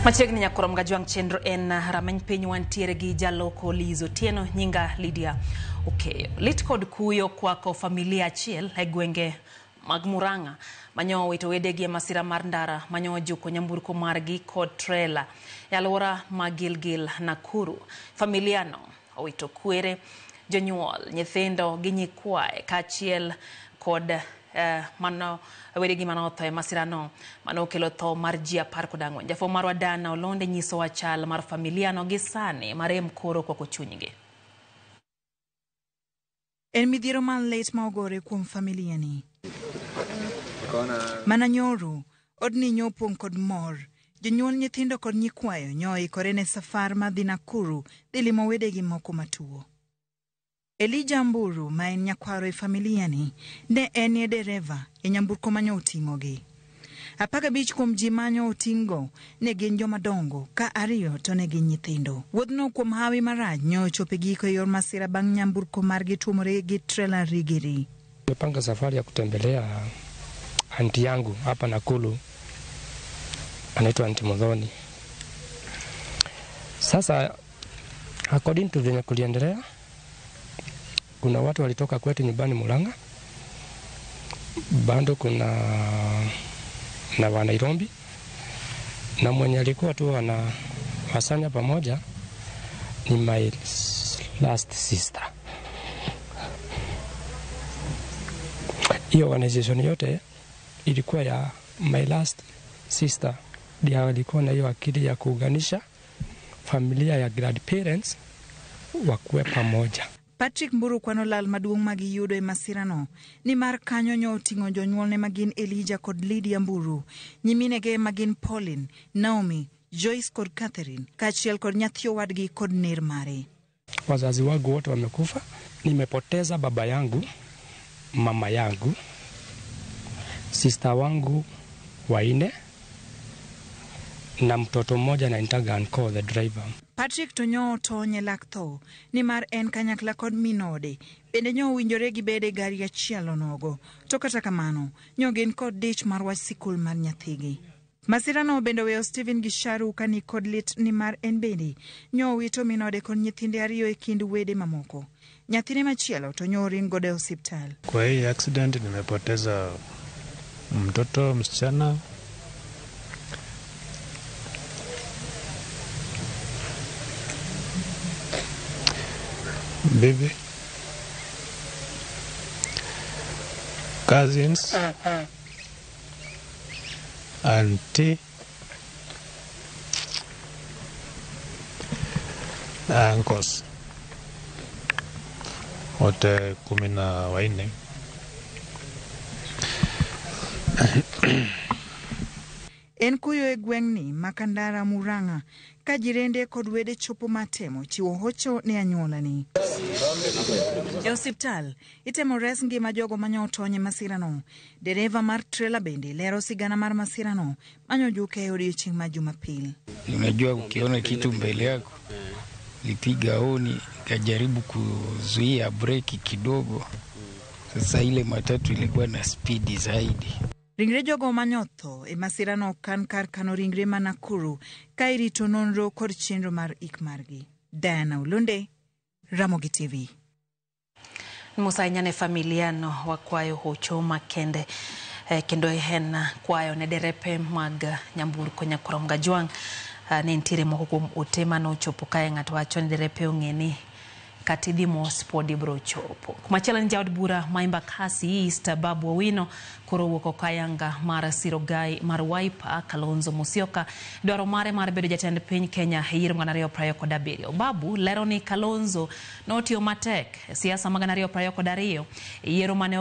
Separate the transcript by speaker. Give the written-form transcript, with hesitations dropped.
Speaker 1: Machiegni nyakurom gajuang chenro en rameny piny wantiere gi jaloko Liz Otieno nyinga Lydia Okeyo. Lit kod kuyo kwako familia achiel e gwenge mag Murang'a manyo wito wedegi e masira mar ndara manyo juko nyamburko margi kod trailer e alwora ma Gilgil Nakuru. Familia no owito kwere, jonyuol, nyithindo gi nyikwaye kaachiel kod mano wedegi manotho e masira no mano kelo tho mar ji 14. Jafwambo marwa Dana Olonde nyiso wachal mar familia no gi sani marem koro kwako chunygi.
Speaker 2: En midhiero malit ma ogore kuom familia ni. Mana nyoro, odni nyopong' kod mor. Jonyuol, nyithindo kod nyikwayo nyoikore ne safar madhi Nakuru dhi limo wedegi moko matuo. Elijah Mburu, ma en nyakwaro e familia ni, ne en e dereva e nyamburko manyo oting'ogi. 15 kuom ji manyo oting'o ne gin jomadongo, ka 2 to ne gin nyithindo. Wuodhno kuom hawi marach nyo chope giko e yor masira bang' nyamburko margi tuomore gi trailer rigiri.
Speaker 3: Nimepanga safari ya kutembelea anti yangu hapa Nakuru, anaitwa Aunti Modhoni. Sasa according to venye kuliendelea, kuna watu walitoka kwetu nyumbani Murang'a, bado kuna na wa Nairobi, na mwenye alikuwa tu wasanya pamoja ni my last sister. Hiyo organization yote ilikuwa ya my last sister, ndio alikuwa na hiyo akili ya kuunganisha familia ya grandparents wakuwe pamoja.
Speaker 2: Patrick Mburu kwano lal maduong' magi yudo e masira no ni mar kanyo nyo oting'o jonyuolne magin Elijah kod Lydia Mburu, nyiminege magin Pauline, Naomi, Joyce kod Catherine, kaachiel kod nyathi wadgi kod ner mare.
Speaker 3: Wazazi wangu wote wamekufa. Nimepoteza baba yangu, mama yangu, sister wangu waine na mtoto mmoja na intaga Anko the driver.
Speaker 2: Patrick to nyo tonye laktho ni mar en kanyakla kod minode, bende nyo winjore gi bede gari achiel onogo. To kata kamano, nyo gin kod dich mar wach sikul mar nyathigi. Masira no bende weyo Stephen Gisharu kani kod lit ni mar en bende nyo wito minode kod nyithinde 2 e kind wede mamoko. Nyathine machielo to nyo ring gode hospital.
Speaker 4: Kwa hii accident nimepoteza mtoto msichana, baby, cousins, auntie, uncles, wote 14.
Speaker 2: En kuyo e gweng'ni makandara Murang'a ka jirende kod wede chopo matemo chiwo hocho ne anyuolani. E hospital itemo res ngima jogo manyo otonye masira no. Dereva mar trailer bende lero sigana mar masira no manyo juke e odiochieng' ma Jumapili.
Speaker 5: Unajua ukiona kitu mbele yako, nipiga honi, kajaribu kuzuia breki kidogo. Sasa ile matatu ilikuwa na speed zaidi.
Speaker 2: Ringre jogo manyotho e masira no kan kar kano ringre ma Nakuru ka irito nonro kod chenro mar ikmargi. Dana Olonde, Ramogi TV.
Speaker 1: Musainyane familia no wakwayo hocho makende kendo hena kwayo ne derepe mag nyamburko nyakurom gajuang ne ntire moko kuom otema no chopo kae ng'ato wacho ni derepe ong'eni katidhi mos podi bro chopo. Kumachielo ni jaod bura Maimba Kasi East Babu Owino koro wuoko kayanga mar Sirogai mar Wiper Kalonzo Musyoka dwaro mare mar bedo jatend piny Kenya e yiero 2027. Babu lero ni Kalonzo notiyo matek siasa mag 2022 e yiero mane